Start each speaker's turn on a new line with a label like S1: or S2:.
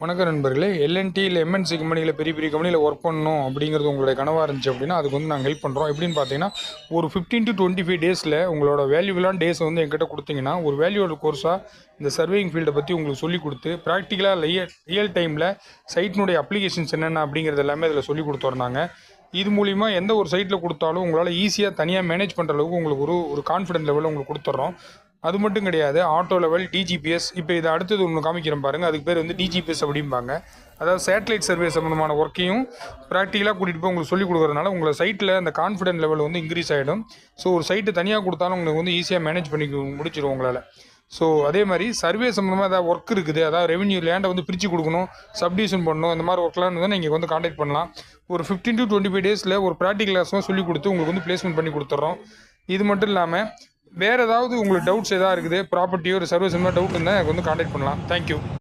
S1: வணக்கம் நண்பர்களே. எல்என்டி இல்லை எம்என்சி கம்பெனியில் பெரிய பெரிய கம்பெனியில் ஒர்க் பண்ணணும் அப்படிங்கிறது உங்களுடைய கனவாக இருந்துச்சு அப்படின்னா அதுக்கு வந்து நாங்கள் ஹெல்ப் பண்ணுறோம். எப்படின்னு பார்த்தீங்கன்னா ஒரு 15 to 25 டேஸில் உங்களோட வேல்யூபிளான டேஸ் வந்து என்கிட்ட கொடுத்தீங்கன்னா ஒரு வேல்யூவோட கோர்ஸாக இந்த சர்வேயிங் ஃபீல்டை பற்றி உங்களுக்கு சொல்லிக் கொடுத்து ப்ராக்டிக்கலாக ரியல் டைமில் சைட்டினுடைய அப்ளிகேஷன்ஸ் என்னென்ன அப்படிங்கிறது எல்லாமே அதில் சொல்லி கொடுத்துருந்தாங்க. இது மூலிமா எந்த ஒரு சைட்டில் கொடுத்தாலும் உங்களால் ஈஸியாக தனியாக மேனேஜ் பண்ணுற அளவுக்கு உங்களுக்கு ஒரு கான்ஃபிடென்ட் லெவலில் உங்களுக்கு கொடுத்துட்றோம். அது மட்டும் கிடையாது, ஆட்டோ லெவல், டிஜிபிஎஸ், இப்போ இதை அடுத்தது ஒன்று காமிக்கிறேன் பாருங்கள். அதுக்கு பேர் வந்து டிஜிபிஎஸ் அப்படிம்பாங்க. அதாவது சேட்டலைட் சர்வே சம்மந்தமான ஒர்க்கையும் ப்ராக்டிக்கலாக கூட்டிகிட்டு போய் உங்களுக்கு சொல்லிக் கொடுக்குறதுனால உங்களை சைட்டில் அந்த கான்ஃபிடென்ட் லெவல் வந்து இன்க்ரீஸ் ஆகிடும். ஸோ ஒரு சைட்டு தனியாக கொடுத்தாலும் உங்களுக்கு வந்து ஈஸியாக மேனேஜ் பண்ணி முடிச்சிடும் உங்களால். ஸோ அதே மாதிரி சர்வே சம்மந்தமாக ஏதாவது ஒர்க் இருக்குது, அதாவது ரெவன்யூ லேண்டை வந்து பிரித்து கொடுக்கணும், சப்டிவிஷன் பண்ணணும், இந்த மாதிரி ஒர்க்லாம் வந்து நீங்கள் வந்து காண்டாக்ட் பண்ணலாம். ஒரு 15 to 25 டேஸில் ஒரு ப்ராக்டிக்கல் கிளாஸும் சொல்லிக் கொடுத்து உங்களுக்கு வந்து பிளேஸ்மெண்ட் பண்ணி கொடுத்துட்றோம். இது மட்டும் இல்லாமல் வேறு ஏதாவது உங்களுக்கு டவுட்ஸ் எதாவது இருக்குது, ப்ராப்பர்ட்டியோ ஒரு சர்வீஸ் இந்த மாதிரி டவுட் இருந்தால் எனக்கு வந்து காண்டாக்ட் பண்ணலாம். தேங்க்யூ.